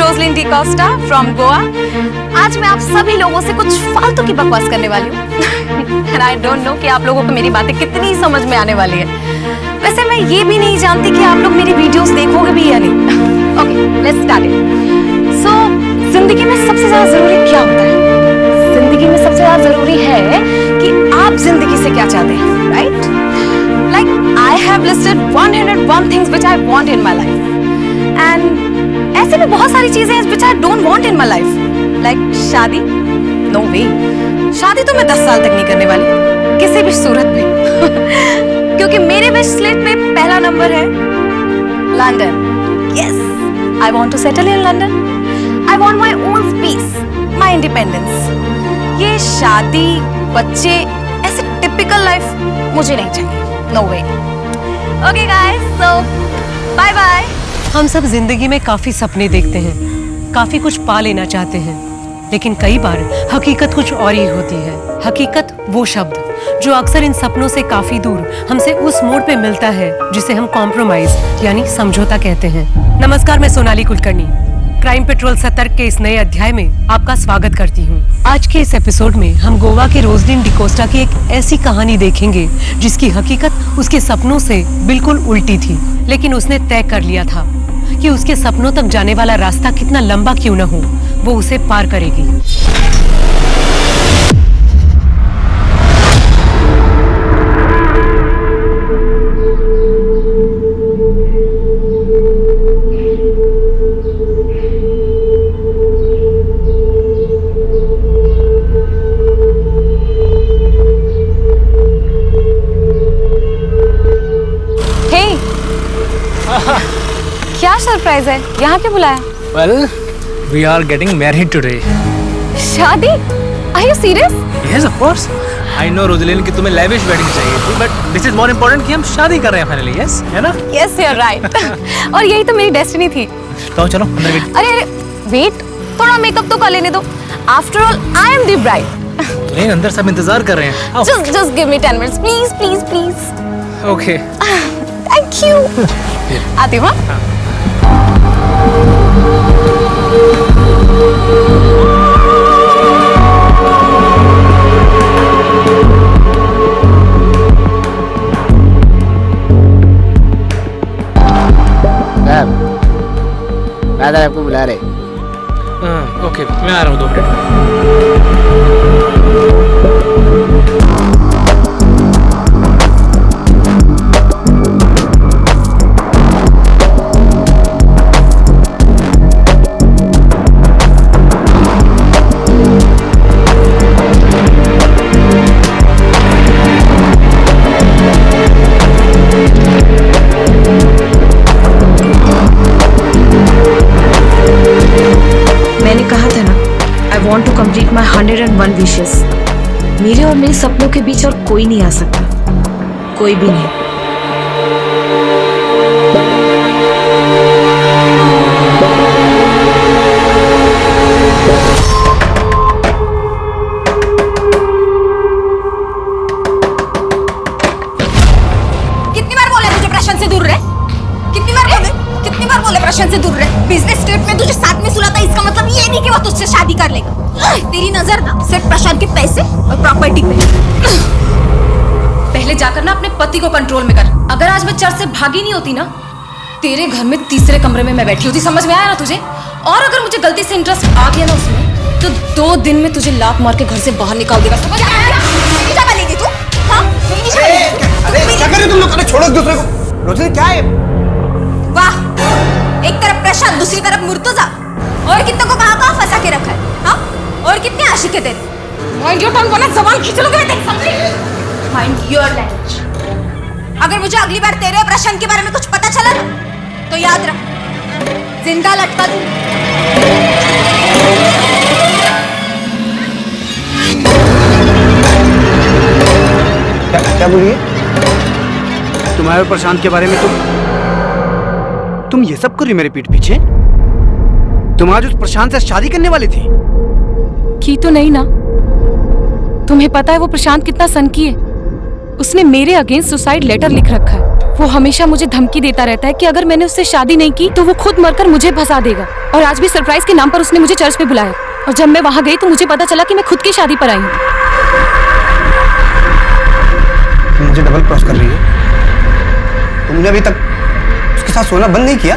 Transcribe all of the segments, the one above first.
Roslin D'Costa from Goa. आज मैं आप सभी लोगों से कुछ फालतू की बकवास करने वाली हूँ। एंड आई डोंट नो कि आप लोगों को मेरी बातें कितनी समझ में आने वाली है। वैसे मैं ये भी नहीं जानती कि आप लोग मेरी वीडियोस देखोगे भी या नहीं। Okay, let's start it. So जिंदगी में सबसे ज्यादा जरूरी क्या होता है? जिंदगी में सबसे ज्यादा जरूरी है कि आप जिंदगी से क्या चाहते हैं, right? Like I have listed 101 things which I want in my life, and ऐसे भी बहुत सारी चीजें हैं which I don't want in my life. Like शादी, no way. शादी तो मैं 10 साल तक नहीं करने वाली किसी भी सूरत में। क्योंकि मेरे विश लिस्ट पे पहला नंबर है London. Yes, I want to settle in London. I want my own space, my independence. ये शादी, बच्चे, ऐसे टिपिकल लाइफ मुझे नहीं चाहिए। No way. Okay guys, so bye bye. हम सब जिंदगी में काफी सपने देखते हैं, काफी कुछ पा लेना चाहते हैं, लेकिन कई बार हकीकत कुछ और ही होती है। हकीकत वो शब्द जो अक्सर इन सपनों से काफी दूर हमसे उस मोड़ पे मिलता है जिसे हम कॉम्प्रोमाइज यानी समझौता कहते हैं। नमस्कार, मैं सोनाली कुलकर्णी क्राइम पेट्रोल सतर्क के इस नए अध्याय में आपका स्वागत करती हूँ। आज के इस एपिसोड में हम गोवा के रोजलिन डिकोस्टा की एक ऐसी कहानी देखेंगे जिसकी हकीकत उसके सपनों से बिल्कुल उल्टी थी, लेकिन उसने तय कर लिया था कि उसके सपनों तक जाने वाला रास्ता कितना लंबा क्यों न हो, वो उसे पार करेगी। क्या सरप्राइज है? यहाँ क्यों बुलाया? Well, we are getting married today. शादी? Are you serious? Yes, of course. I know Roslyn कि तुम्हें lavish wedding चाहिए थी, but this is more important कि हम शादी कर रहे हैं finally, yes? है ना? Yes, you're right. और यही तो मेरी डेस्टिनी थी। तो चलो अंदर गेट। अरे वेट, थोड़ा मेकअप तो कर लेने दो। After all, I am the bride. नहीं, अंदर सब इंतजार कर रहे हैं। Just give me 10 minutes, please, please, please. Okay. Thank you. आती हूँ। दादा आपको बुला रहे। ओके, मैं आ रहा हूँ 2 minute. Want to complete my 101 wishes. मेरे और मेरे सपनों के बीच और कोई नहीं आ सकता, कोई भी नहीं। कितनी बार बोले तुझे प्रशांत से दूर रहे? कितनी बार बोले प्रशांत से दूर रहे? बिजनेस ट्रिप में तुझे साथ में सुलाता, इसका मतलब ये नहीं कि वो तुझसे शादी कर लेगा। तेरी नजर ना सिर्फ प्रशांत के पैसे और प्रॉपर्टी पे। पहले जाकर ना अपने पति को कंट्रोल में कर। अगर आज मैं चर्च से भागी नहीं होती ना, तेरे घर में तीसरे कमरे में मैं बैठी होती। समझ में आया ना तुझे? और अगर मुझे गलती से इंटरेस्ट आ गया ना उसमें, तो 2 दिन में तुझे लात मार के घर से बाहर निकाल देगा। समझ आया? क्या बनेगी तू? हाँ? क्या कर रहे तुम लोग? अरे छोड़ो एक दूसरे को। रोजलिन क्या है? वाह, एक तरफ प्रशांत, दूसरी तरफ मुर्तजा। और कितने को कहाँ फंसा के रखा है? हाँ? और कितने आशिक है तेरे? माइंड योर टंग, वरना जबान खींच लोगे मैं, समझी? Mind your language. अगर मुझे अगली बार तेरे प्रशांत के बारे में कुछ पता चला ना, तो याद रख, जिंदा लटका दूं। क्या बोलिए? तुम्हारे और प्रशांत के बारे में तुम ये सब कर रही मेरे पीठ पीछे? तुम आज उस प्रशांत से शादी करने वाली थी? की तो नहीं ना। तुम्हें पता है वो प्रशांत कितना सनकी है? उसने मेरे अगेंस्ट सुसाइड लेटर लिख रखा है। वो हमेशा मुझे धमकी देता रहता है कि अगर मैंने उससे शादी नहीं की तो वो खुद मरकर मुझे फंसा देगा। और आज भी सरप्राइज के नाम पर उसने मुझे चर्च में बुलाया, और जब मैं वहां गई तो मुझे पता चला कि मैं खुद की शादी पर आई हूँ। मुझे डबल क्रॉस कर रही है। तुमने अभी तक उसके साथ सोना बंद नहीं किया?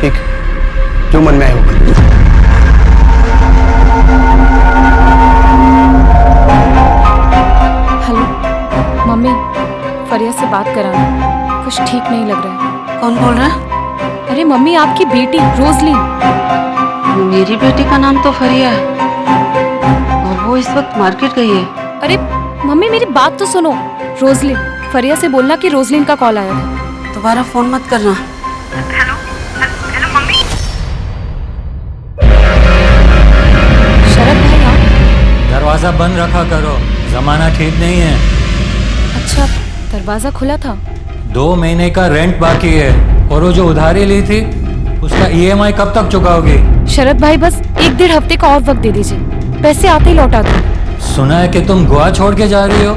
ठीक, जो मन में आए वो कर। हेलो मम्मी, फरिया से बात कराना, कुछ ठीक नहीं लग रहा है। कौन बोल रहा है? अरे मम्मी, आपकी बेटी रोजलिन। मेरी बेटी का नाम तो फरिया है और वो इस वक्त मार्केट गई है। अरे मम्मी, मेरी बात तो सुनो। रोजलिन, फरिया से बोलना कि रोजलिन का कॉल आया था। दोबारा फोन मत करना। शरद भाई आप? दरवाजा बंद रखा करो, जमाना ठीक नहीं है। अच्छा, दरवाजा खुला था। 2 महीने का रेंट बाकी है और वो जो उधारी ली थी उसका EMI कब तक चुकाओगी? शरद भाई, बस 1-1.5 हफ्ते का और वक्त दे दीजिए, पैसे आते ही लौटा दो। सुना है कि तुम गोवा छोड़ के जा रही हो।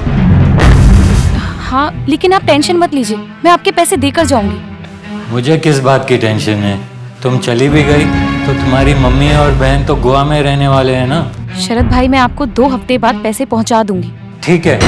हाँ, लेकिन आप टेंशन मत लीजिए, मैं आपके पैसे देकर जाऊंगी। मुझे किस बात की टेंशन है? तुम चली भी गई तो तुम्हारी मम्मी और बहन तो गोवा में रहने वाले हैं ना। शरद भाई, मैं आपको 2 हफ्ते बाद पैसे पहुंचा दूंगी। ठीक है।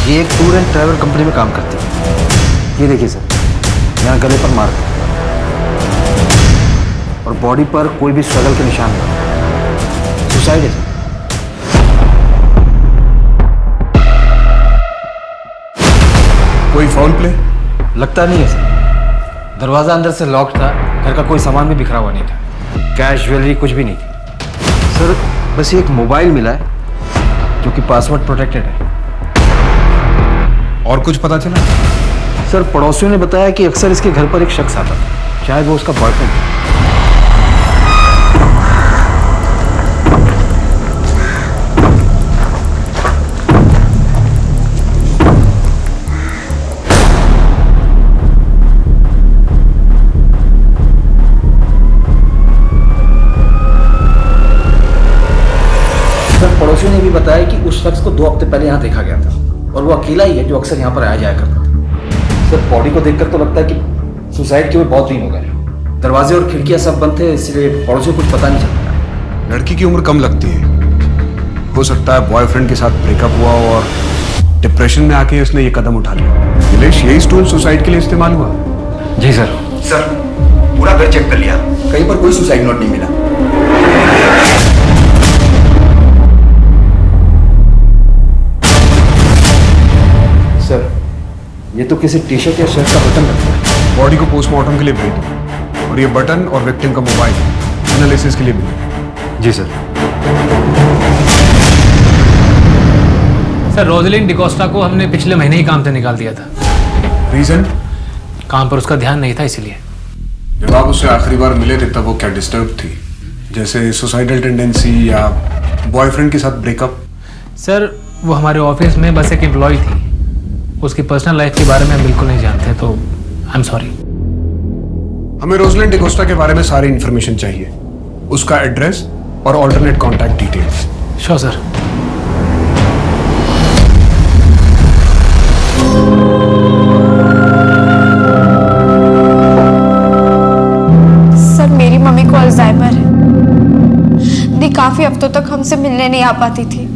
ये एक टूर एंड ट्रैवल कंपनी में काम करती है। ये देखिए सर, यहाँ गले पर मार्क है और बॉडी पर कोई भी स्ट्रगल के निशान नहीं। सुसाइड है सर। कोई फाउल प्ले? लगता नहीं है सर। दरवाजा अंदर से लॉक था, घर का कोई सामान भी बिखरा हुआ नहीं था, कैश ज्वेलरी कुछ भी नहीं थी सर। बस ये एक मोबाइल मिला है जो कि पासवर्ड प्रोटेक्टेड है। और कुछ पता चला? सर, पड़ोसियों ने बताया कि अक्सर इसके घर पर एक शख्स आता था, शायद वो उसका बॉयफ्रेंड है। सर, पड़ोसियों ने भी बताया कि उस शख्स को 2 हफ्ते पहले यहाँ देखा गया था और वो अकेला ही है जो अक्सर यहाँ पर आया जाया करता था। सर, बॉडी को देखकर तो लगता है कि सुसाइड के हुए बहुत दिन हो गए। दरवाजे और खिड़कियां सब बंद थे, इसलिए पड़ोसियों को कुछ पता नहीं चलता। लड़की की उम्र कम लगती है, हो सकता है बॉयफ्रेंड के साथ ब्रेकअप हुआ हो और डिप्रेशन में आके उसने ये कदम उठा लिया। नीलेश, यही स्टोन सुसाइड के लिए इस्तेमाल हुआ? जी सर। सर, पूरा घर चेक कर लिया, कहीं पर कोई सुसाइड नोट नहीं मिला। सर, ये तो किसी टी शर्ट या शर्ट का बटन लगता है। बॉडी को पोस्टमार्टम के लिए भेज दो और ये बटन और विक्टिम का मोबाइल एनालिसिस के लिए भेजो। जी सर। सर, रोजलिन डिकोस्टा को हमने पिछले महीने ही काम से निकाल दिया था। रीजन? काम पर उसका ध्यान नहीं था, इसलिए। जब आप उससे आखिरी बार मिले थे तब वो क्या डिस्टर्ब थी, जैसे सुसाइडल टेंडेंसी या बॉयफ्रेंड के साथ ब्रेकअप? सर, वो हमारे ऑफिस में बस एक एम्प्लॉय थी, उसकी पर्सनल लाइफ के बारे में हम बिल्कुल नहीं जानते, तो आई एम सॉरी। हमें रोजलिन डिकोस्टा के बारे में सारी इन्फॉर्मेशन चाहिए, उसका एड्रेस और alternate contact details. Sure sir. Sir, मेरी मम्मी को अल्जाइमर है। दी काफी हफ्तों तक हमसे मिलने नहीं आ पाती थी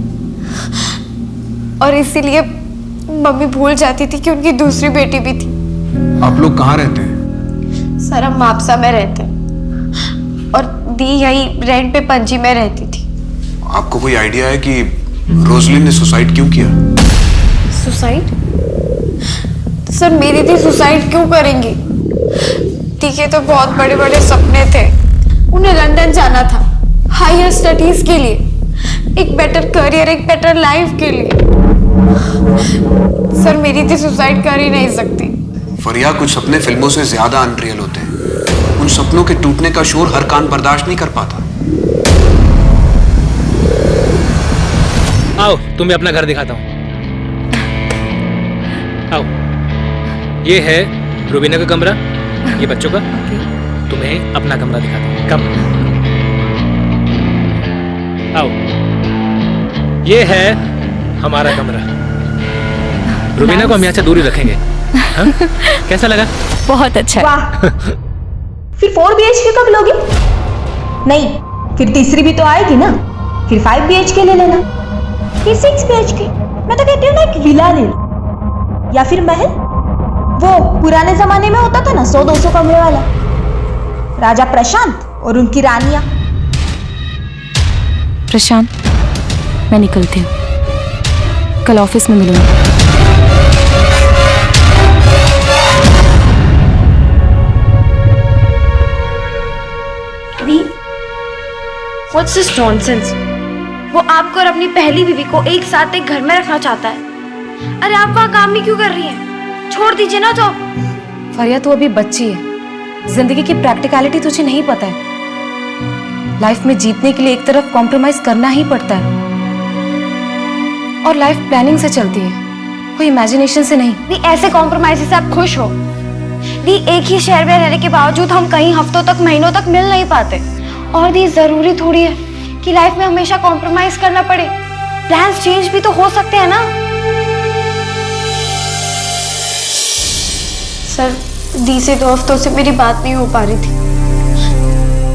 और इसीलिए मम्मी भूल जाती थी कि उनकी दूसरी बेटी भी थी। आप लोग कहाँ रहते हैं? सर, हम मापसा में रहते हैं और दी यही रेंट पे पणजी में रहती थी। आपको कोई आइडिया है कि रोजलिन ने सुसाइड क्यों किया? सुसाइड? सर मेरी दी सुसाइड क्यों करेंगी? दी के तो बहुत बड़े बड़े सपने थे। उन्हें लंदन जाना था हायर स्टडीज के लिए, एक बेटर करियर, एक बेटर लाइफ के लिए। सर मेरी दी सुसाइड कर ही नहीं सकती। फरिया, कुछ सपने फिल्मों से ज्यादा अनरियल होते हैं। उन सपनों के टूटने का शोर हर कान बर्दाश्त नहीं कर पाता। आओ तुम्हें अपना घर दिखाता हूँ। आओ, ये है रूबीना का कमरा, ये बच्चों का। तुम्हें अपना कमरा दिखाता हूँ। कम आओ, ये है हमारा कमरा। रूबीना को हम यहाँ से दूर ही रखेंगे। हाँ? कैसा लगा? बहुत अच्छा है। वाह। फिर 4 BHK कब लोगे? नहीं, फिर तीसरी भी तो आएगी ना। फिर 5 BHK ले लेना, फिर 6 BHK। मैं तो कहती हूँ ना एक विला ले लो, या फिर महल। वो पुराने जमाने में होता था ना 100-200 कमरे वाला, राजा प्रशांत और उनकी रानियां। प्रशांत, मैं निकलती हूँ, कल ऑफिस में मिलूंगी। What's this nonsense? वो आपको और अपनी पहली बीवी को एक साथ एक घर में रखना चाहता है। अरे आप वहाँ काम भी क्यों कर रही हैं? छोड़ दीजिए ना जॉब। फरिया तू अभी बच्ची है, जिंदगी की प्रैक्टिकलिटी तुझे नहीं पता है। लाइफ में जीतने के लिए एक तरफ कॉम्प्रोमाइज करना ही पड़ता है, और लाइफ प्लानिंग से चलती है, कोई इमेजिनेशन से नहीं। दी ऐसे कॉम्प्रोमाइज से आप खुश हो? दी एक ही शहर में रहने के बावजूद हम कई हफ्तों तक, महीनों तक मिल नहीं पाते। और दी जरूरी थोड़ी है कि लाइफ में हमेशा कॉम्प्रोमाइज करना पड़े। प्लान्स चेंज भी तो हो सकते हैं ना। सर दी से 2 हफ्तों से मेरी बात नहीं हो पा रही थी,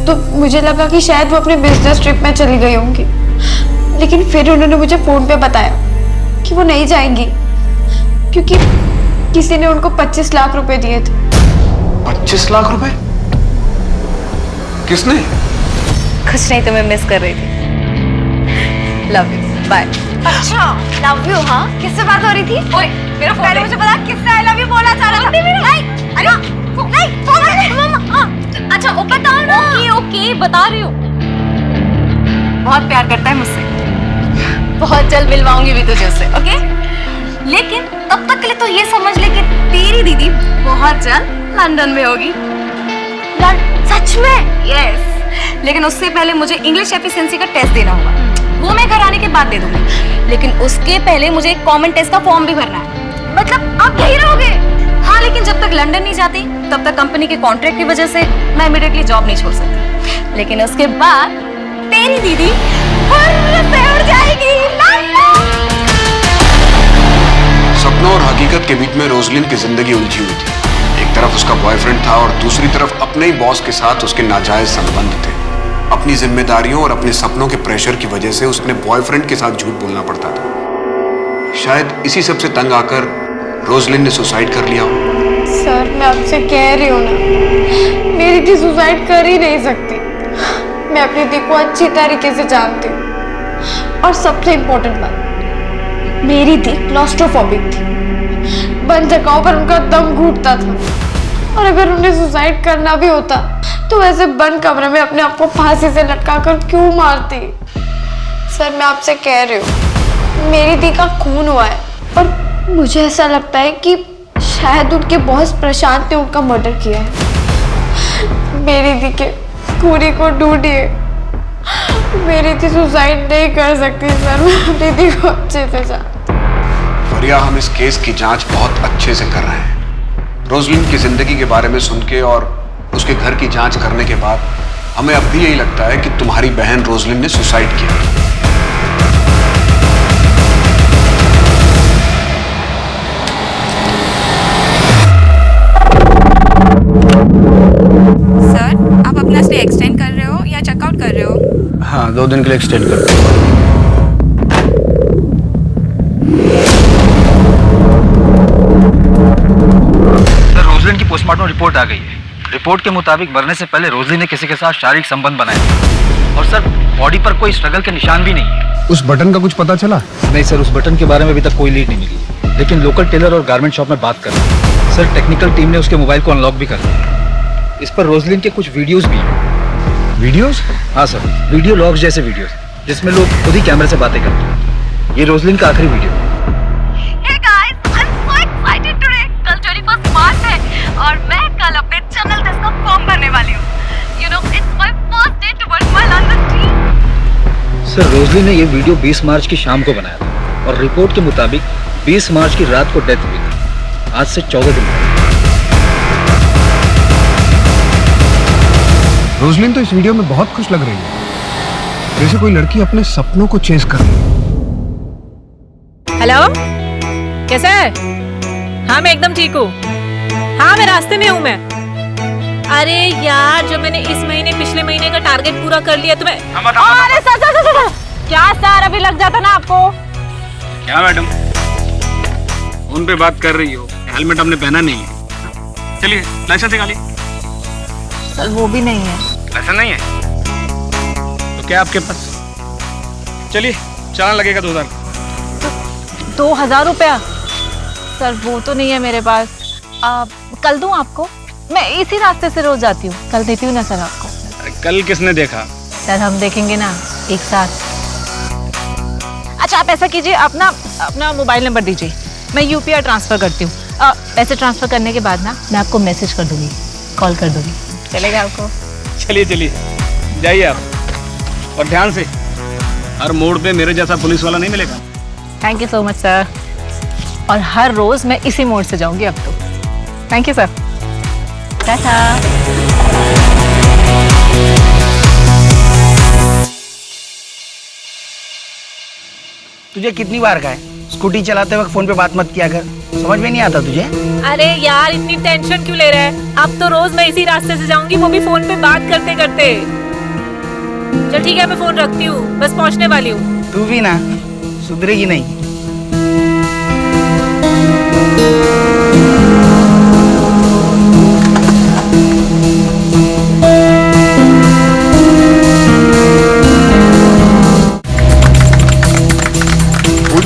तो मुझे लगा कि शायद वो अपने बिजनेस ट्रिप में चली गई होंगी। लेकिन फिर उन्होंने मुझे फोन पे बताया कि वो नहीं जाएंगी, क्योंकि किसी ने उनको 25 लाख रुपए दिए थे। 25 लाख रुपए? किसने? कुछ नहीं, तुम्हें मिस कर रही थी। Love you, bye. अच्छा लव यू? हाँ, किससे बात हो रही थी? ओए मेरा फोन, पहले मुझे बता किससे आई लव यू बोला चाह रहा था। नहीं अरे नहीं फोन। हाँ अच्छा ओ बताओ ना। ओके बता रही हूँ। बहुत प्यार करता है मुझसे, बहुत जल्द मिलवाऊंगी भी तुझे उससे, ओके? लेकिन तब तक के लिए तो ये समझ ले कि तेरी दीदी बहुत जल्द लंदन में होगी। सच में? यस। लेकिन उससे पहले मुझे इंग्लिश एफिशिएंसी का टेस्ट देना होगा, वो मैं घर आने के बाद दे दूंगी। लेकिन उसके पहले मुझे एक कॉमन टेस्ट का फॉर्म भी भरना है। मतलब आप यही रहोगे? हाँ, लेकिन जब तक लंदन नहीं जाती तब तक कंपनी के कॉन्ट्रैक्ट की वजह से मैं इमीडिएटली जॉब नहीं छोड़ सकती। लेकिन उसके बाद तेरी दीदी से उड़ जाएगी लंदन। सपनों और हकीकत के बीच में रोजलिन की जिंदगी उलझी हुई थी। एक तरफ उसका बॉयफ्रेंड था और दूसरी तरफ अपने ही बॉस के साथ उसके नाजायज संबंध थे। अपनी जिम्मेदारियों और अपने सपनों के प्रेशर की वजह से उसने बॉयफ्रेंड के साथ झूठ बोलना पड़ता था। शायद इसी सब से तंग आकर रोजलिन ने सुसाइड कर लिया हो। सर मैं आपसे कह रही हूँ ना, मेरी दी सुसाइड कर ही नहीं सकती। मैं अपनी दी को अच्छी तरीके से जानती हूँ। और सबसे इम्पोर्टेंट बात, मेरी दी क्लॉस्ट्रोफोबिक थी, बंद जगहों पर उनका दम घुटता था। और अगर उन्हें सुसाइड करना भी होता तो वैसे बंद कमरे में अपने आप को फांसी से लटका कर क्यों मारती? सर मैं आपसे कह रही हूँ, मेरी दी का खून हुआ है और मुझे ऐसा लगता है कि शायद उनके बॉस प्रशांत ने उनका मर्डर किया है। मेरी दी के खूनी को ढूंढिए। मेरी दी सुसाइड नहीं कर सकती सर, मैं अपनी दी को अच्छे से जानती हूं। फरिया, हम इस केस की जांच बहुत अच्छे से कर रहे हैं। रोजलिन की जिंदगी के बारे में सुन के और उसके घर की जांच करने के बाद हमें अब भी यही लगता है कि तुम्हारी बहन रोजलिन ने सुसाइड किया। सर आप अपना स्टे एक्सटेंड कर रहे हो या चेकआउट कर रहे हो? हाँ, 2 दिन के लिए एक्सटेंड कर दो। रोजलिन की पोस्टमार्टम रिपोर्ट आ गई है। रिपोर्ट के मुताबिक मरने से पहले रोजलिन ने किसी के साथ शारीरिक संबंध बनाए। और सर बॉडी पर कोई स्ट्रगल के निशान भी नहीं है। उस बटन का कुछ पता चला? नहीं सर, उस बटन के बारे में अभी तक कोई लीड नहीं मिली, लेकिन लोकल टेलर और गारमेंट शॉप में बात कर रहे हैं। सर टेक्निकल टीम ने उसके मोबाइल को अनलॉक भी कर लिया। इस पर रोजलिन के कुछ वीडियोस भी हैं। वीडियोस? हाँ सर, वीडियो लॉग्स जैसे वीडियोस जिसमें लोग खुद ही कैमरे से बातें करते हैं। ये रोजलिन का आखिरी video. Hey guys, I'm so excited today. कल 21 मार्च है और मैं कल अपने चैनल टेस्ट का फॉर्म भरने वाली हूँ। You know, it's my first day towards my London dream. Sir Roslyn ने ये वीडियो 20 मार्च की शाम को बनाया था और रिपोर्ट के मुताबिक 20 मार्च की रात को डेथ हुई थी। आज से 14 दिन पहले। रोजलिन तो इस वीडियो में बहुत खुश लग रही है, जैसे कोई लड़की अपने सपनों को चेस कर रही है। हेलो, कैसा है? हाँ मैं एकदम ठीक हूँ। हाँ मैं रास्ते में हूँ मैं। अरे यार, जो मैंने इस महीने पिछले महीने का टारगेट पूरा कर लिया तो मैं अरे सर क्या सर, अभी लग जाता ना आपको। क्या मैडम, फोन पे बात कर रही हो, हेलमेट हमने पहना नहीं है। चलिए लाइसेंस निकालिए। सर वो भी नहीं है। लाइसेंस नहीं है तो क्या आपके पास? चलिए चालान लगेगा 2000। 2000 रुपया? सर वो तो नहीं है मेरे पास। कल दूं आपको? मैं इसी रास्ते से रोज आती हूँ, कल देती हूँ ना सर आपको। कल किसने देखा? सर हम देखेंगे ना एक साथ। अच्छा आप ऐसा कीजिए, अपना मोबाइल नंबर दीजिए, मैं यूपीआई ट्रांसफर करती हूँ। पैसे ट्रांसफर करने के बाद ना मैं आपको मैसेज कर दूंगी, कॉल कर दूंगी। चलेगा आपको? चलिए चलिए जाइए आप, और ध्यान से, हर मोड़ पे मेरे जैसा पुलिस वाला नहीं मिलेगा। Thank you so much sir. और हर रोज मैं इसी मोड़ से जाऊंगी अब तो। Thank you sir. टाटा। तुझे कितनी बार कहा है स्कूटी चलाते वक्त फोन पे बात मत किया कर, समझ में नहीं आता तुझे? अरे यार, इतनी टेंशन क्यों ले रहा है? अब तो रोज मैं इसी रास्ते से जाऊंगी, वो भी फोन पे बात करते करते। चल ठीक है, मैं फोन रखती हूँ, बस पहुँचने वाली हूँ। तू भी ना सुधरेगी नहीं।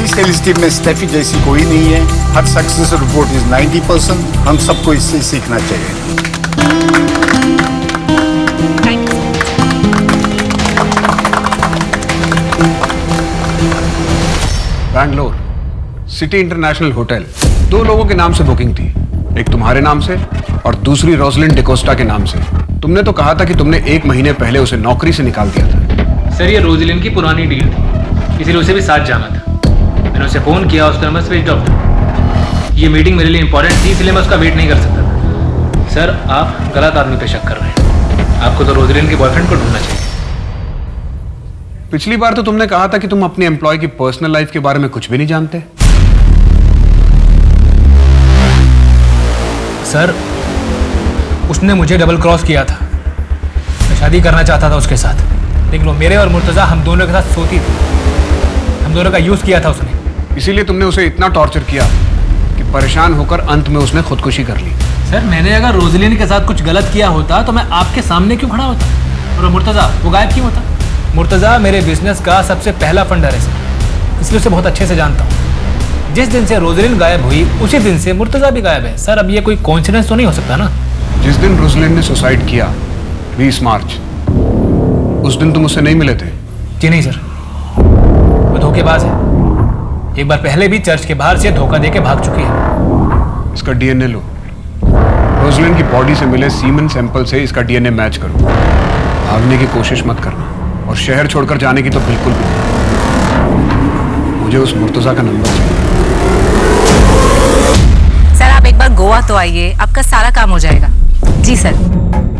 सेल्स टीम में स्टेफी जैसी कोई नहीं है। हर सक्सेस रिपोर्ट इज 90%। हम सबको इससे सीखना चाहिए। बैंगलोर सिटी इंटरनेशनल होटल, 2 लोगों के नाम से बुकिंग थी, एक तुम्हारे नाम से और दूसरी रोजलिन डिकोस्टा के नाम से। तुमने तो कहा था कि तुमने 1 महीने पहले उसे नौकरी से निकाल दिया था। सर ये रोजलिन की पुरानी डील थी, इसीलिए उसे भी साथ जाना था। मैंने उसे फोन किया, उसका नंबर स्विच ऑफ था। ये मीटिंग मेरे लिए इंपॉर्टेंट थी, इसलिए मैं उसका वेट नहीं कर सकता था। सर आप गलत आदमी पे शक कर रहे हैं, आपको तो रोजलिन के बॉयफ्रेंड को ढूंढना चाहिए। पिछली बार तो तुमने कहा था कि तुम अपने एम्प्लॉय की पर्सनल लाइफ के बारे में कुछ भी नहीं जानते। सर उसने मुझे डबल क्रॉस किया था, मैं शादी करना चाहता था उसके साथ, लेकिन वो मेरे और मुर्तजा हम दोनों के साथ सोती थी। हम दोनों का यूज किया था उसने, इसीलिए तुमने उसे इतना टॉर्चर किया कि परेशान होकर अंत में उसने खुदकुशी कर ली। सर मैंने अगर रोजलिन के साथ कुछ गलत किया होता तो मैं आपके सामने क्यों खड़ा होता, और मुर्तजा वो गायब क्यों होता? मुर्तजा मेरे बिजनेस का सबसे पहला फंडर है सर, इसलिए उसे बहुत अच्छे से जानता हूँ। जिस दिन से रोजलिन गायब हुई उसी दिन से मुर्तजा भी गायब है। सर अब ये कोई कोइंसिडेंस तो नहीं हो सकता ना? जिस दिन रोजलिन ने सुसाइड किया 20 मार्च, उस दिन तुम उससे नहीं मिले थे? जी नहीं सर, वो धोखेबाज है। एक बार पहले भी चर्च के बाहर से धोखा देके भाग चुकी है। इसका डीएनए लो, रोजलिन की बॉडी से मिले सीमेन सैंपल से इसका डीएनए मैच करो। भागने की कोशिश मत करना, और शहर छोड़कर जाने की तो बिल्कुल भी नहीं। मुझे उस मुर्तजा का नंबर चाहिए। सर आप एक बार गोवा तो आइए, आपका सारा काम हो जाएगा। जी सर।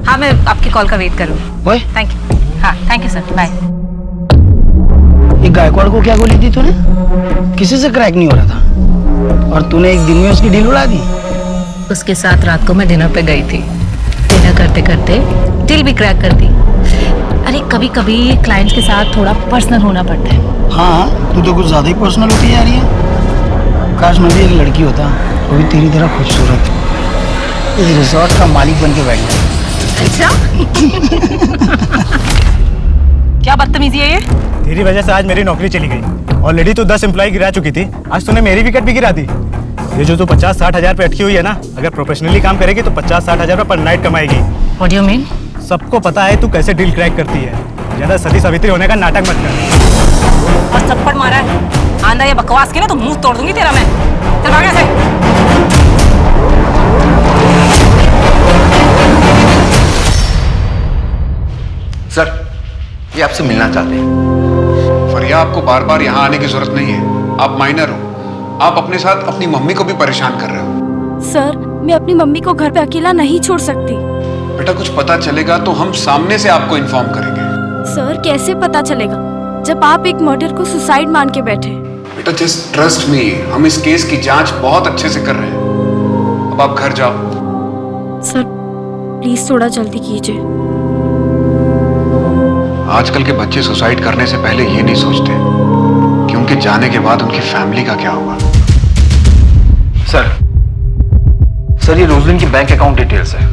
हाँ मैं आपकी कॉल का वेट करूँगी। Thank you. हाँ थैंक यू सर, बाय। ये गायकवाड़ को क्या गोली दी तूने? किसी से क्रैक नहीं हो रहा था, और तूने एक दिन में उसकी डील उड़ा दी। उसके साथ रात को मैं डिनर पे गई थी, डिनर करते करते डील भी क्रैक कर दी। अरे कभी कभी क्लाइंट्स के साथ थोड़ा पर्सनल होना पड़ता है। हाँ तू तो कुछ ज्यादा ही पर्सनल होती जा रही है। काश मैं भी एक लड़की होता, वो भी तेरी तरह खूबसूरत, इस रिजॉर्ट का मालिक बन के बैठ गया। अच्छा क्या बदतमीजी है ये? तेरी वजह से आज मेरी नौकरी चली गई। ऑलरेडी तू 10 एम्प्लॉय गिरा चुकी थी, आज तूने मेरी विकेट भी गिरा दी। ये जो तू 50-60 हजार पे अटकी हुई है ना, अगर प्रोफेशनली काम करेगी तो 50-60 हजार पर night कमाएगी। What do you mean? सबको पता है तू कैसे डील क्रैक करती है। ज्यादा सती सावित्री होने का नाटक मत कर। और थप्पड़ मारा है आंधा ये बकवास के ना तो मुंह तोड़ दूंगी तेरा मैं। चल भाग यहाँ से। सर, ये आपसे मिलना चाहते हैं। फरिया, आपको बार बार यहाँ आने की जरूरत नहीं है। आप माइनर हो, आप अपने साथ अपनी मम्मी को भी परेशान कर रहे हो। सर, मैं अपनी मम्मी को घर पे अकेला नहीं छोड़ सकती। बेटा, कुछ पता चलेगा तो हम सामने से आपको इन्फॉर्म करेंगे। सर, कैसे पता चलेगा जब आप एक मर्डर को सुसाइड मान के बैठे? बेटा, जस्ट ट्रस्ट मी, हम इस केस की जांच बहुत अच्छे से कर रहे हैं। अब आप घर जाओ। सर, प्लीज थोड़ा जल्दी कीजिए। आजकल के बच्चे सुसाइड करने से पहले ये नहीं सोचते कि उनके जाने के बाद उनकी फैमिली का क्या होगा। सर ये रोजलिन की बैंक अकाउंट डिटेल्स है।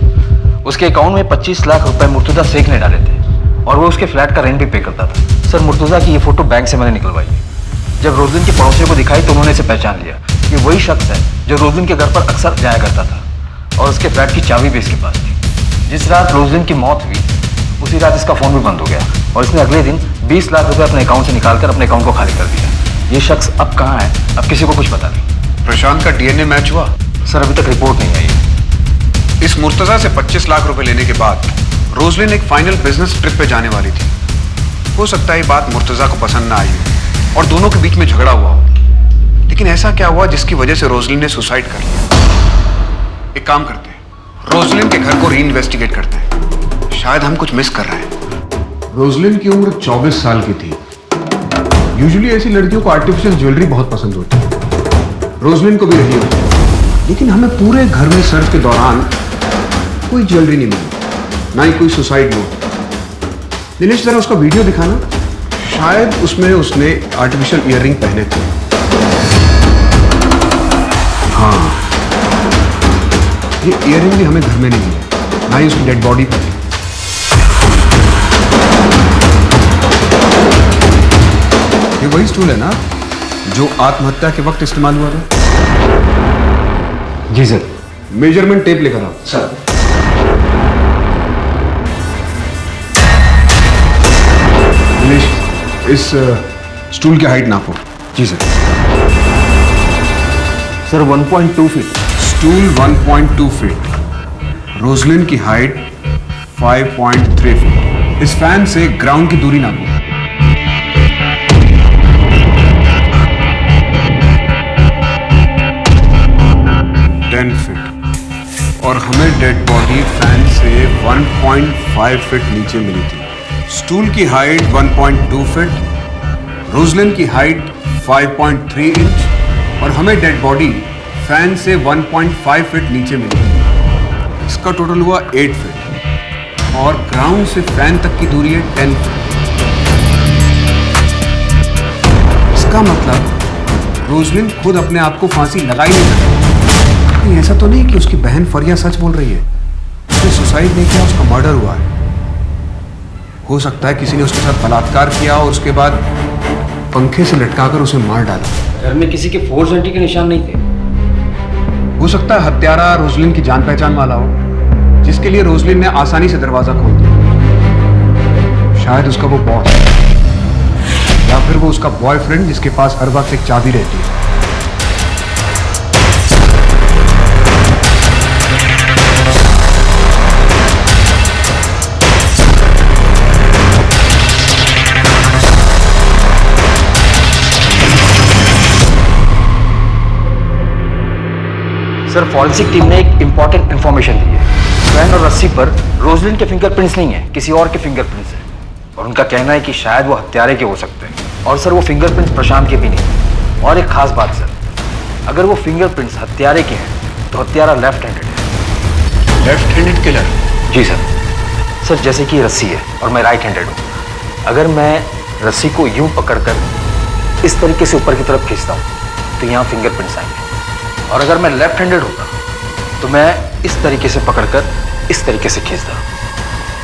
उसके अकाउंट में 25 लाख रुपए मुर्तजा शेख ने डाले थे और वो उसके फ्लैट का रेंट भी पे करता था। सर मुर्तजा की ये फोटो बैंक से मैंने निकलवाई है। जब रोजलिन के पड़ोसियों को दिखाई तो उन्होंने इसे पहचान लिया। ये वही शख्स है जो रोजलिन के घर पर अक्सर जाया करता था और उसके फ्लैट की चाबी भी इसके पास थी। जिस रात रोजलिन की मौत हुई उसी रात इसका फोन भी बंद हो गया और इसने अगले दिन 20 लाख रुपए अपने अकाउंट से निकालकर अपने अकाउंट को खाली कर दिया। ये शख्स अब कहाँ है, अब किसी को कुछ पता नहीं। प्रशांत का डीएनए मैच हुआ? सर अभी तक रिपोर्ट नहीं आई। इस मुर्तजा से 25 लाख रुपए लेने के बाद रोजलिन एक फाइनल बिजनेस ट्रिप पे जाने वाली थी। हो सकता है ये बात मुर्तजा को पसंद ना आई हो और दोनों के बीच में झगड़ा हुआ हो। लेकिन ऐसा क्या हुआ जिसकी वजह से रोजलिन ने सुसाइड कर लिया? एक काम करते हैं, रोजलिन के घर को री इन्वेस्टिगेट करते हैं। शायद हम कुछ मिस कर रहे हैं। रोजलिन की उम्र 24 साल की थी। यूजुअली ऐसी लड़कियों को आर्टिफिशियल ज्वेलरी बहुत पसंद होती है, रोजलिन को भी रही होती है। लेकिन हमें पूरे घर में सर्च के दौरान कोई ज्वेलरी नहीं मिली, ना ही कोई सुसाइड नोट। दिनेश, जरा उसका वीडियो दिखाना। शायद उसमें उसने आर्टिफिशियल ईयररिंग पहने थे। हाँ, ये ईयररिंग भी हमें घर में नहीं मिली, ना ही उसकी डेड बॉडी पर। ये वही स्टूल है ना जो आत्महत्या के वक्त इस्तेमाल हुआ था? जी सर। मेजरमेंट टेप लेकर आओ। सर। दिनेश, इस स्टूल की हाइट नापो। जी sir. Sir 1.2 feet. Stool 1.2 feet, Roslin की हाइट 5.3 फीट। इस फैन से ग्राउंड की दूरी नापो। 10 फीट। और हमें डेड बॉडी फैन से 1.5 फीट नीचे मिली थी। स्टूल की हाइट 1.2 फीट, रोजलिन की हाइट 5.3 इंच और हमें डेड बॉडी फैन से 1.5 फीट नीचे मिली। इसका टोटल हुआ 8 फीट और ग्राउंड से फैन तक की दूरी है 10 फीट। इसका मतलब रोजलिन खुद अपने आप को फांसी लगाई नहीं सकती। नहीं, ऐसा तो नहीं कि उसकी बहन फरिया सच बोल रही है। उसने सुसाइड नहीं किया, उसका मर्डर हुआ है। हो सकता है किसी ने उसके साथ बलात्कार किया और उसके बाद पंखे से लटकाकर उसे मार डाला। घर में किसी के फोर्स एंट्री के निशान नहीं थे। हो सकता है हत्यारा रोजलिन की जान पहचान वाला हो, जिसके लिए रोजलिन ने आसानी से दरवाजा खोल दिया। शायद उसका वो बॉस या फिर वो उसका बॉयफ्रेंड जिसके पास हर वक्त एक चाबी रहती है। सर फॉरेंसिक टीम ने एक इंपॉर्टेंट इंफॉर्मेशन दी है। फैन और रस्सी पर रोजलिन के फिंगरप्रिंट्स नहीं है, किसी और के फिंगरप्रिंट्स हैं और उनका कहना है कि शायद वो हत्यारे के हो सकते हैं। और सर वो फिंगरप्रिंट्स प्रशांत के भी नहीं। और एक खास बात सर, अगर वो फिंगरप्रिंट्स हत्यारे के हैं तो हत्यारा लेफ्ट हैंडेड है। Left handed killer? जी सर। सर जैसे कि रस्सी है और मैं राइट हैंडेड हूँ, अगर मैं रस्सी को यूं पकड़कर इस तरीके से ऊपर की तरफ खींचता हूँ तो यहाँ फिंगरप्रिंट्स आएंगे। और अगर मैं लेफ्ट हैंडेड होता तो मैं इस तरीके से पकड़कर इस तरीके से खींचता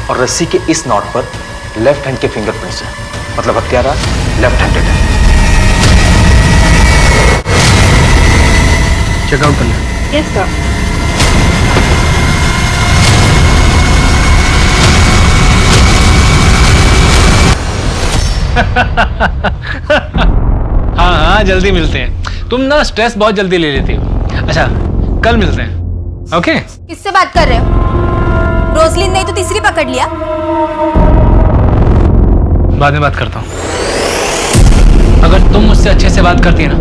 और रस्सी के इस नॉट पर लेफ्ट हैंड के फिंगरप्रिंट्स हैं, मतलब हत्यारा लेफ्ट हैंडेड है। चेकआउट कर ले। Yes sir. हाँ हाँ, जल्दी मिलते हैं। तुम ना स्ट्रेस बहुत जल्दी ले लेती हो। अच्छा, कल मिलते हैं। ओके? किससे बात कर रहे हो? रोजलिन नहीं तो तीसरी पकड़ लिया। बाद में बात करता हूँ। अगर तुम मुझसे अच्छे से बात करती ना,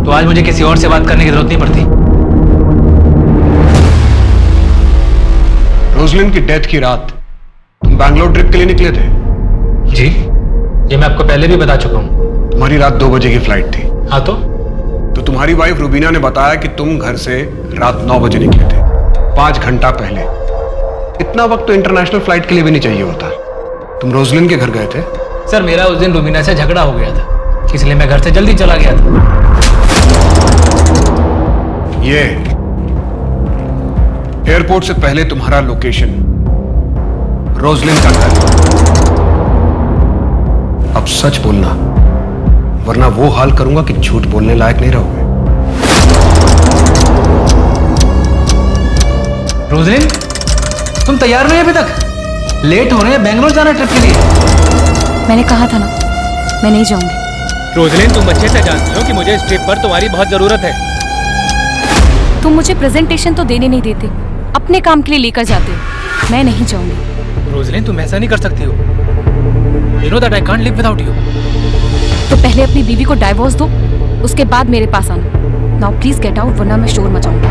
तो आज मुझे किसी और से बात करने की जरूरत नहीं पड़ती। रोजलिन की डेथ की रात तुम बैंगलोर ट्रिप के लिए निकले थे? जी, ये मैं आपको पहले भी बता चुका हूँ। तुम्हारी रात 2 बजे की फ्लाइट थी। हाँ तो तुम्हारी वाइफ रुबीना ने बताया कि तुम घर से रात 9 बजे निकले थे, 5 घंटा पहले। इतना वक्त तो इंटरनेशनल फ्लाइट के लिए भी नहीं चाहिए होता। तुम रोजलिन के घर गए थे? सर, मेरा उस दिन रुबीना से झगड़ा हो गया था, इसलिए मैं घर से जल्दी चला गया था। ये एयरपोर्ट से पहले तुम्हारा लोकेशन रोजलिन का घर। अब सच बोलना, वरना वो हाल करूंगा कि झूठ बोलने लायक नहीं रहोगे। रोजलिन, तुम तैयार नहीं अभी तक? लेट हो रहे हैं, बेंगलोर जाना ट्रिप के लिए। मैंने कहा था ना, मैं नहीं जाऊंगी। रोजलिन, तुम अच्छे से जानती हो कि मुझे इस ट्रिप पर तुम्हारी बहुत जरूरत है। तुम मुझे प्रेजेंटेशन तो देने नहीं देते, अपने काम के लिए लेकर जाते हो। मैं नहीं जाऊंगी। रोजलिन, तुम ऐसा नहीं कर सकती हो। You know that I can't live without you. तो पहले अपनी बीवी को डाइवोर्स दो, उसके बाद मेरे पास आना। नाउ प्लीज गेट आउट, वरना मैं शोर मचाऊंगा।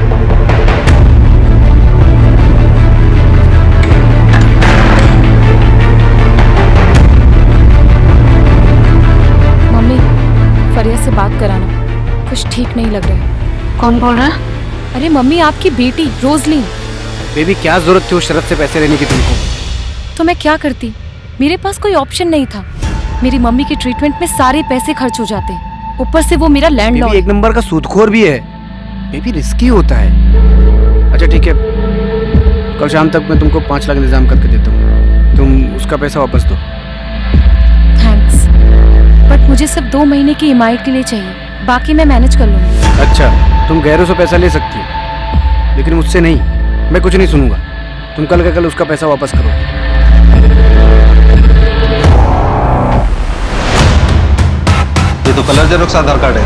मम्मी, फरिया से बात कराना, कुछ ठीक नहीं लग रहा है। कौन बोल रहा है? अरे मम्मी, आपकी बेटी रोजलिन। बेबी, क्या जरूरत थी उस शरत से पैसे लेने की तुमको? तो मैं क्या करती? मेरे पास कोई ऑप्शन नहीं था। मेरी मम्मी के ट्रीटमेंट में सारे पैसे खर्च हो जाते हैं, ऊपर से वो मेरा लैंडलॉर्ड। एक नंबर का सूदखोर भी है। बेबी, रिस्की होता है। अच्छा ठीक है, कल शाम तक मैं तुमको 5 लाख इंतजाम करके देता हूँ, तुम उसका पैसा वापस दो। थैंक्स, बट मुझे सिर्फ 2 महीने की ईएमआई के लिए चाहिए, बाकी मैं मैनेज कर लूंगी। अच्छा, तुम गैरों से पैसा ले सकती हो, लेकिन मुझसे नहीं। मैं कुछ नहीं सुनूंगा। तुम कल का कल उसका पैसा वापस करो। ये तो कलर जेरोक्स आधार कार्ड है,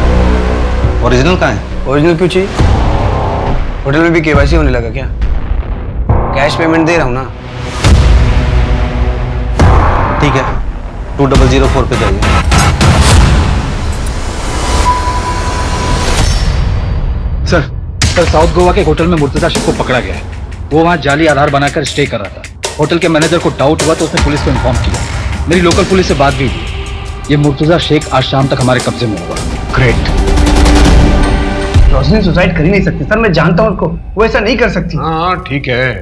ओरिजिनल कहाँ है? ओरिजिनल क्यों चाहिए? होटल में भी केवाईसी होने लगा क्या? कैश पेमेंट दे रहा हूँ ना। ठीक है, 2004 पे जाइए। सर, साउथ गोवा के होटल में मुर्तजा शेख को पकड़ा गया है। वो वहाँ जाली आधार बनाकर स्टे कर रहा था। होटल के मैनेजर को डाउट हुआ तो उसने पुलिस को इन्फॉर्म किया। मेरी लोकल पुलिस से बात भी हुई। ये मुर्तजा शेख आज शाम तक हमारे कब्जे में होगा। ग्रेट। रोशनी सुसाइड कर ही नहीं सकती सर, मैं जानता हूँ उसको, वो ऐसा नहीं कर सकती। हाँ ठीक है,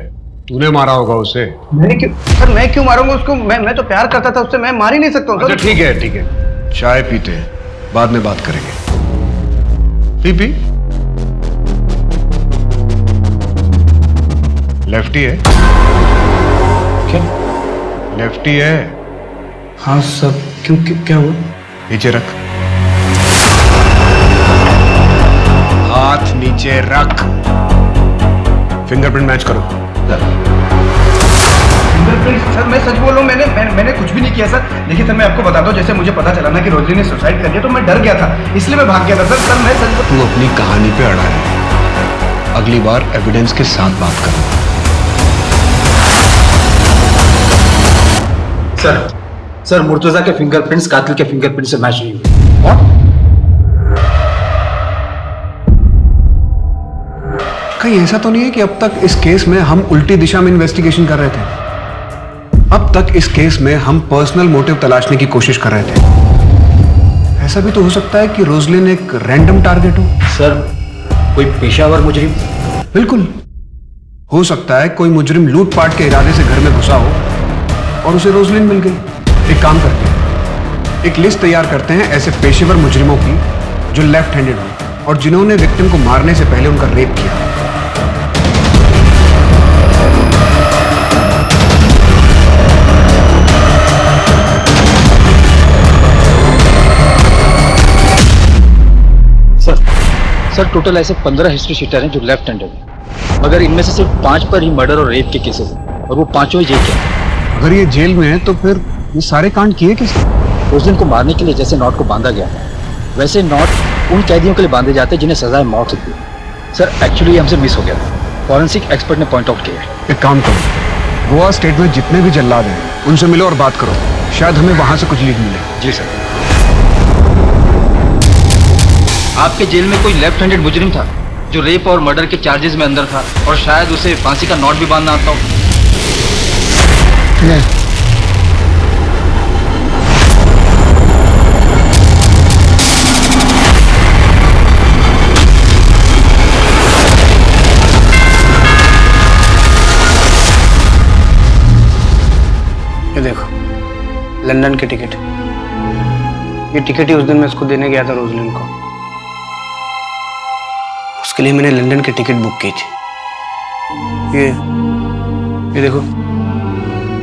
तूने मारा होगा उसे। मैंने क्यों सर, मैं क्यों मारूंगा उसको? मैं तो प्यार करता था उससे, मैं मार ही नहीं सकता हूँ। अच्छा ठीक है ठीक है, चाय पीते हैं, बाद में बात करेंगे। पी लेफ्टी है क्या? लेफ्टी है? हाँ सर, क्यों क्या हुआ? नीचे रख, हाथ नीचे रख। फिंगरप्रिंट मैच करो। फिंगरप्रिंट? सर मैं सच बोल रहा हूँ, मैंने कुछ भी नहीं किया सर। देखिए सर, मैं आपको बता दूं, जैसे मुझे पता चला ना कि रोजलिन ने सुसाइड कर दिया तो मैं डर गया था, इसलिए मैं भाग गया था सर। मैं सच। तू अपनी कहानी पे अड़ा है, अगली बार एविडेंस के साथ बात कर। सर, मुर्तजा के फिंगरप्रिंट्स कातिल के फिंगरप्रिंट से मैच नहीं हुए। What? कहीं ऐसा तो नहीं है कि अब तक इस केस में हम उल्टी दिशा में इन्वेस्टिगेशन कर रहे थे? अब तक इस केस में हम पर्सनल मोटिव तलाशने की कोशिश कर रहे थे। ऐसा भी तो हो सकता है कि रोजलिन एक रैंडम टारगेट हो। सर, कोई पेशावर मुजरिम? बिल्कुल हो सकता है कोई मुजरिम लूटपाट के इरादे से घर में घुसा हो और उसे रोजलिन मिल गई। एक काम करते हैं, एक लिस्ट तैयार करते हैं ऐसे पेशेवर मुजरिमों की जो लेफ्ट हैंडेड हो और जिन्होंने विक्टिम को मारने से पहले उनका रेप किया। सर टोटल ऐसे 15 हिस्ट्री शीटर हैं जो लेफ्ट हैंडेड हैं, मगर इनमें से सिर्फ 5 पर ही मर्डर और रेप के केसेस हैं और वो 5 ही जेल के हैं। अगर ये जेल में है तो फिर ये सारे कांड किए किसने? उस दिन को मारने के लिए जैसे नॉट को बांधा गया था, वैसे नॉट उन कैदियों के लिए बांधे जाते हैं जिन्हें सजाए मौत होती है। सर एक्चुअली ये हमसे मिस हो गया था, फॉरेंसिक एक्सपर्ट ने पॉइंट आउट किया है। एक काम करो, गोवा स्टेट में जितने भी जल्लाद हैं उनसे मिलो और बात करो, शायद हमें वहां से कुछ लीड मिले। जी सर। आपके जेल में कोई लेफ्ट हैंडेड मुजरिम था जो रेप और मर्डर के चार्जेस में अंदर था और शायद उसे फांसी का नॉट भी बांधना आता हो? ये देखो लंदन की टिकट, ये टिकट ही उस दिन मैं उसको देने गया था रोजलिन को, उसके लिए मैंने लंदन की टिकट बुक की थी। ये देखो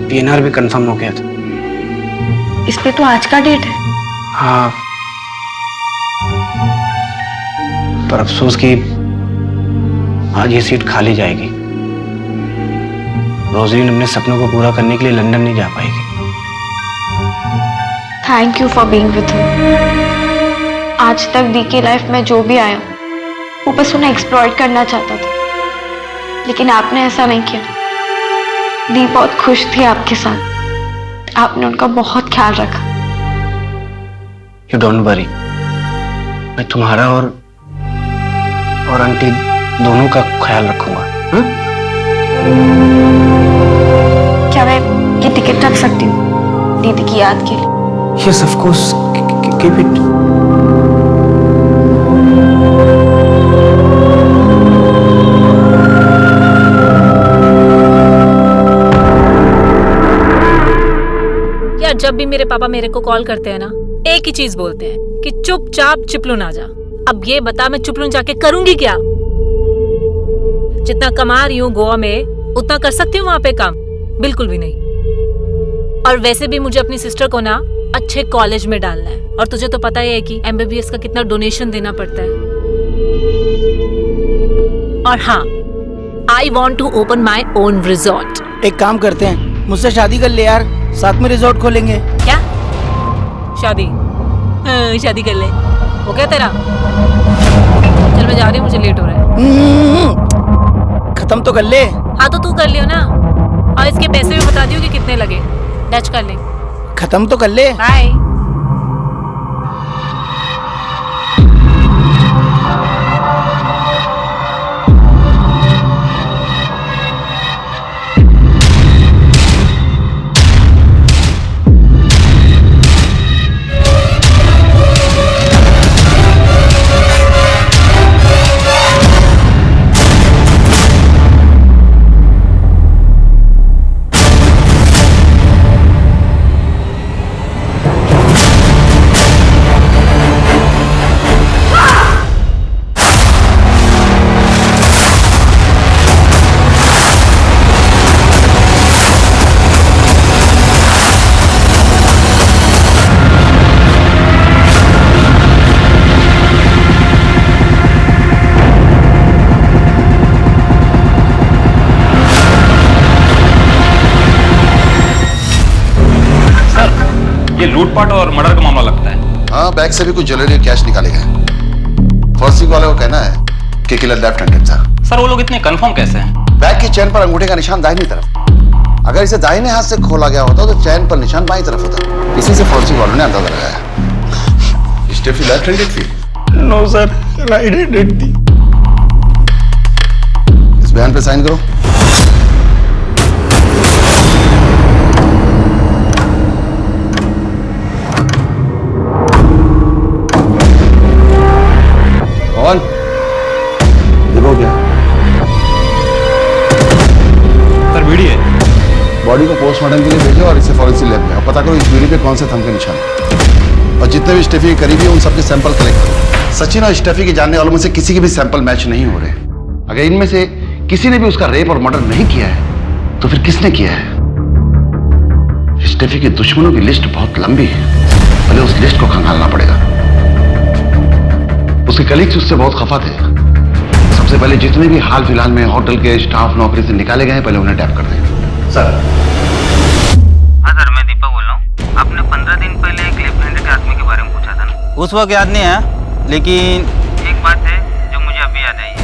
पीएनआर भी कंफर्म हो गया था। इस पे तो आज का डेट है। हाँ, पर अफसोस कि आज ये सीट खाली जाएगी। रोजलिन अपने सपनों को पूरा करने के लिए लंदन नहीं जा पाएगी। Thank you for being with me. आज तक दी की लाइफ में जो भी आया वो बस उन्हें एक्सप्लॉइट करना चाहता था, लेकिन आपने ऐसा नहीं किया। दी बहुत खुश थी आपके साथ, आपने उनका बहुत ख्याल रखा। यू डोंट वरी, मैं तुम्हारा और आंटी दोनों का ख्याल रखूंगा। क्या मैं ये टिकट रख सकती हूँ दीदी की याद के लिए? Yes, of course. Keep it. यार जब भी मेरे पापा मेरे को कॉल करते हैं ना, एक ही चीज बोलते हैं कि चुपचाप चिपलून आ जा। अब ये बता मैं चिपलून जाके करूंगी क्या? जितना कमा रही हूँ गोवा में उतना कर सकती हूँ वहां पे काम? बिल्कुल भी नहीं। और वैसे भी मुझे अपनी सिस्टर को ना अच्छे कॉलेज में डालना है, और तुझे तो पता ही है कि MBBS का कितना डोनेशन देना पड़ता है। और हाँ, I want to open my own resort. एक काम करते हैं, मुझसे शादी कर ले यार, साथ में रिजॉर्ट खोलेंगे। क्या शादी? हाँ, शादी कर ले। हो गया तेरा? चल मैं जा रही हूँ, मुझे लेट हो रहा है। खत्म तो कर ले। हाँ तो तू कर लियो ना, और इसके पैसे भी बता दियो कि कितने लगे। टच कर ले। खत्म तो कर ले। बाय। लूटपाट और मर्डर का मामला लगता है। हाँ, बैग से भी कुछ ज्वेलरी कैश निकाले गए। फॉरेंसिक वाले को कहना है कि किलर लेफ्ट हैंडेड था। सर वो लोग इतने कंफर्म कैसे हैं? बैग की चेन पर अंगूठे का निशान दाहिनी तरफ। अगर इसे दाहिने हाथ से खोला गया होता तो चेन पर निशान बाईं तरफ होता। इसी से फॉरेंसिक वालों ने अंदाजा लगाया। स्टेफी लेफ्ट हैंडेड थी? नो सर, राइट हैंडेड थी। इस बयान पे साइन करो। कौन? देखो क्या सर बीड़ी है। बॉडी को पोस्टमार्टम के लिए भेजो और इसे फॉरेंसिक लैब में, और पता करो इस बीड़ी पे कौन से थंब के निशान है। और जितने भी स्टेफी के करीबी उन सबके सैंपल कलेक्ट करो। सचिन और स्टेफी के जानने वालों में से किसी के भी सैंपल मैच नहीं हो रहे। अगर इनमें से किसी ने भी उसका रेप और मर्डर नहीं किया है तो फिर किसने किया है? स्टेफी के दुश्मनों की लिस्ट बहुत लंबी है, पहले उस लिस्ट को खंगालना पड़ेगा। उसके कलीग्स उससे बहुत खफा थे। सबसे पहले जितने भी हाल फिलहाल में होटल के स्टाफ नौकरी से निकाले गए हैं, पहले उन्हें टैप कर दें। सर। हाँ सर, मैं दीपक बोल रहा हूँ। आपने 15 दिन पहले एक लेफ्ट हैंडेड आदमी के बारे में पूछा था ना? उस वक्त याद नहीं है, लेकिन एक बात है जो मुझे अभी याद आई है।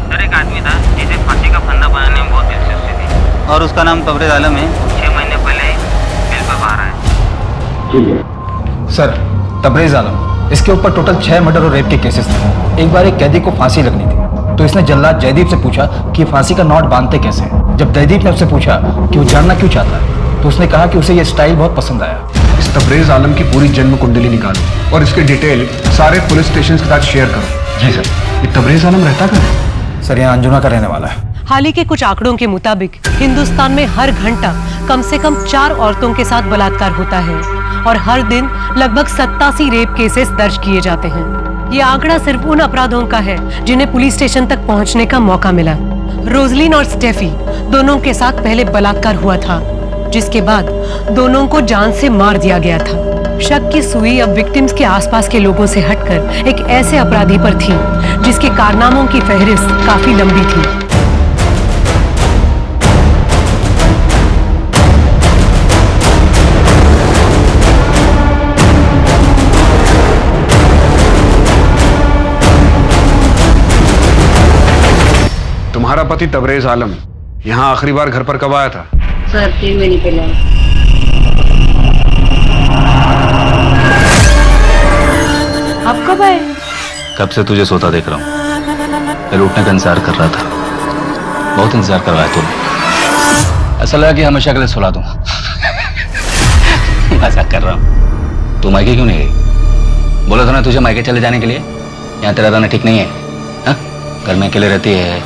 सर, एक आदमी था जिसे फांसी का फंदा बनाने में बहुत दिलचस्पी थी और उसका नाम तबरेज आलम है। 6 महीने पहले जेल पर बाहर आया। सर, तबरेज आलम, इसके ऊपर टोटल 6 मर्डर और रेप के केसेस थे। एक बार एक कैदी को फांसी लगनी थी तो इसने जल्लाद जयदीप से पूछा कि फांसी का नॉट बांधते कैसे हैं। जब जयदीप ने उससे पूछा कि वो जानना क्यों चाहता है तो उसने कहा कि उसे ये स्टाइल बहुत पसंद आया। इस तबरेज आलम की पूरी जन्म कुंडली निकालो और इसके डिटेल सारे पुलिस स्टेशन के साथ शेयर करो। जी सर। ये तबरेज आलम रहता कहाँ है? सर, यहाँ अंजुना का रहने वाला है। हाल ही के कुछ आंकड़ों के मुताबिक हिंदुस्तान में हर घंटा कम से कम 4 औरतों के साथ बलात्कार होता है और हर दिन लगभग 87 रेप केसेस दर्ज किए जाते हैं। ये आंकड़ा सिर्फ उन अपराधों का है जिन्हें पुलिस स्टेशन तक पहुंचने का मौका मिला। रोजलिन और स्टेफी दोनों के साथ पहले बलात्कार हुआ था, जिसके बाद दोनों को जान से मार दिया गया था। शक की सुई अब विक्टिम्स के आसपास के लोगों से हटकर एक ऐसे अपराधी पर थी जिसके कारनामों की फहरिस्त काफी लंबी थी। तुम्हारा पति तबरेज आलम यहाँ आखिरी बार घर पर कब आया था? सर, 3 महीने पहले। आप कब आए? कब से तुझे सोता देख रहा हूँ। मैं उठने का इंतजार कर रहा था। बहुत इंतजार करवाया तूने। ऐसा लगा कि हमेशा के लिए सुला दूं। मजाक कर रहा हूँ। तू मायके क्यों नहीं गई? बोला था ना तुझे मायके चले जाने के लिए। यहाँ तेरा रहना ठीक नहीं है। हा? घर में अकेले रहती है।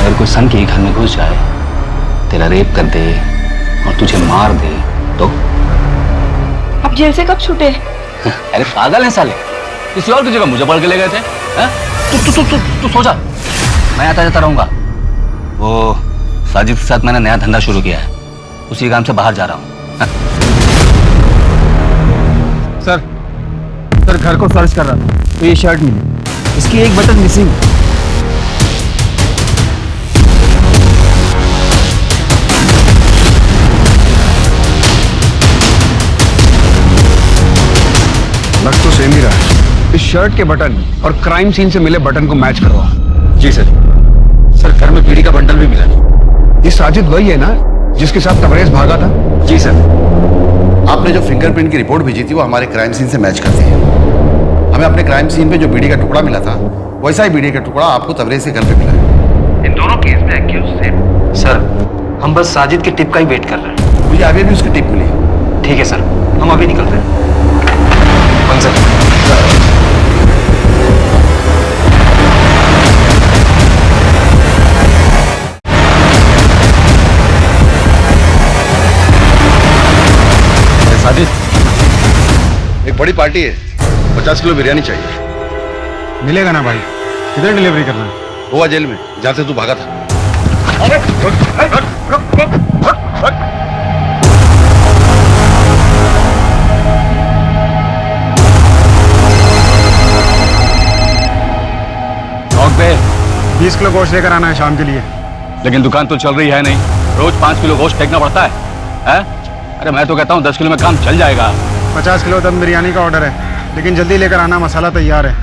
अगर कोई सन के घर में घुस जाए, तेरा रेप कर दे और तुझे मार दे तो? आप जेल से कब छूटे? अरे पागल है साले, किसी और की जगह मुझे पकड़ के ले गए थे। तू सो जा, मैं आता जाता रहूंगा। वो साजिद के साथ मैंने नया धंधा शुरू किया है, उसी काम से बाहर जा रहा हूँ। सर, घर को सर्च कर रहा था तो ये शर्ट मिली। इसकी एक बटन मिसिंग है। लग तो सेम ही रहा है। इस शर्ट के बटन और क्राइम सीन से मिले बटन को मैच करवाओ। जी सर। सर, घर में बीड़ी का बंडल भी मिला। ये साजिद वही है ना जिसके साथ तबरेज भागा था? जी सर। आपने जो फिंगरप्रिंट की रिपोर्ट भेजी थी वो हमारे क्राइम सीन से मैच करती है। हमें अपने क्राइम सीन पे जो बीड़ी का टुकड़ा मिला था वैसा ही बीड़ी का टुकड़ा आपको तबरेज के घर पे मिला है। इन दोनों केस में एक्यूज सेम। सर, हम बस साजिद की टिप का ही वेट कर रहे हैं। मुझे अभी भी उसकी टिप मिली। ठीक है सर, हम अभी निकल रहे हैं। सर, साजिद, एक बड़ी पार्टी है, 50 किलो बिरयानी चाहिए। मिलेगा ना भाई? किधर डिलीवरी करना है? गोवा जेल में, जहाँ से तू भागा था। पे 20 किलो गोश्त लेकर आना है शाम के लिए। लेकिन दुकान तो चल रही है नहीं, रोज 5 किलो गोश्त फेंकना पड़ता है? अरे मैं तो कहता हूँ 10 किलो में काम चल जाएगा। 50 किलो दम बिरयानी का ऑर्डर है, लेकिन जल्दी लेकर आना, मसाला तैयार है।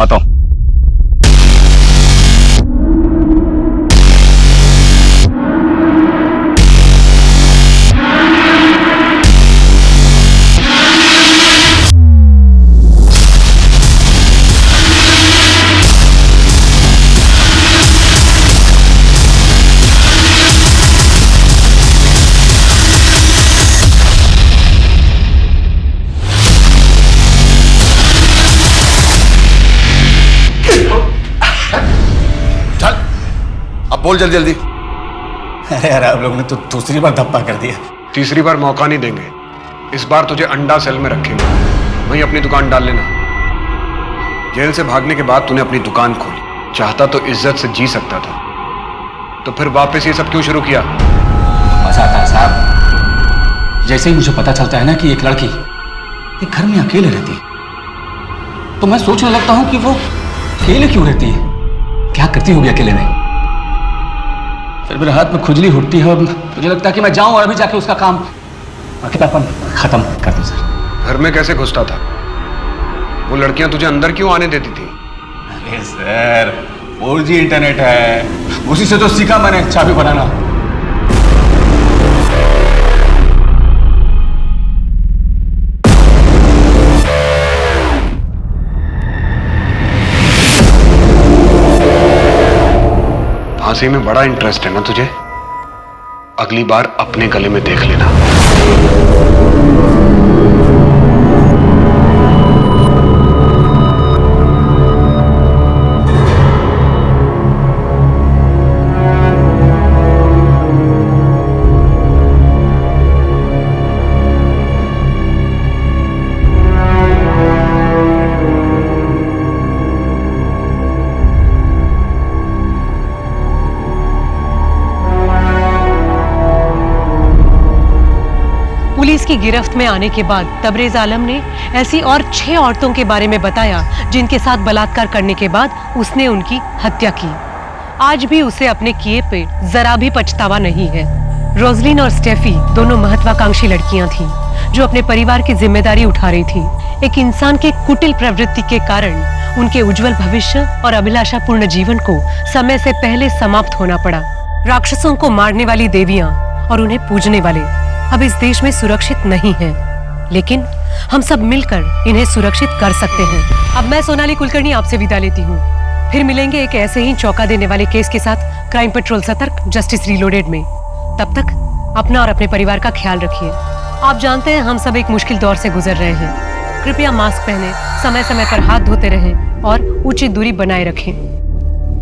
आता हूँ। बोल जल्दी जल्दी। अरे यार, आप लोगों ने तो दूसरी बार धप्पा कर दिया। तीसरी बार मौका नहीं देंगे। इस बार तुझे अंडा सेल में रखेंगे, वहीं अपनी दुकान डाल लेना। जेल से भागने के बाद तूने अपनी दुकान खोली, चाहता तो इज्जत से जी सकता था, तो फिर वापस ये सब क्यों शुरू किया? मजा आता है साहब। जैसे ही मुझे पता चलता है ना कि एक लड़की एक घर में अकेले रहती है, तो मैं सोचने लगता हूँ कि वो अकेले क्यों रहती है? क्या करती होगी अकेले में? फिर मेरे हाथ में खुजली उठती है और मुझे लगता है कि मैं जाऊं और अभी जाके उसका काम अकेलापन खत्म कर दूं। सर घर में कैसे घुसता था? वो लड़कियां तुझे अंदर क्यों आने देती थी? अरे सर 4G इंटरनेट है, उसी से तो सीखा मैंने चाबी बनाना। फांसी में बड़ा इंटरेस्ट है ना तुझे? अगली बार अपने गले में देख लेना। पुलिस की गिरफ्त में आने के बाद तबरेज आलम ने ऐसी और 6 औरतों के बारे में बताया जिनके साथ बलात्कार करने के बाद उसने उनकी हत्या की। आज भी उसे अपने किए पे जरा भी पछतावा नहीं है। रोजलिन और स्टेफी दोनों महत्वाकांक्षी लड़कियां थीं जो अपने परिवार की जिम्मेदारी उठा रही थी। एक इंसान के कुटिल प्रवृत्ति के कारण उनके उज्जवल भविष्य और अभिलाषापूर्ण जीवन को समय से पहले समाप्त होना पड़ा। राक्षसों को मारने वाली देवियां और उन्हें पूजने वाले अब इस देश में सुरक्षित नहीं हैं, लेकिन हम सब मिलकर इन्हें सुरक्षित कर सकते हैं। अब मैं सोनाली कुलकर्णी आपसे विदा लेती हूँ। फिर मिलेंगे एक ऐसे ही चौंका देने वाले केस के साथ क्राइम पेट्रोल सतर्क जस्टिस रीलोडेड में। तब तक अपना और अपने परिवार का ख्याल रखिए। आप जानते हैं हम सब एक मुश्किल दौर से गुजर रहे हैं। कृपया मास्क पहने, समय समय पर हाथ धोते रहें और उचित दूरी बनाए रखें।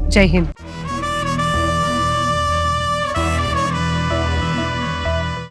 जय हिंद।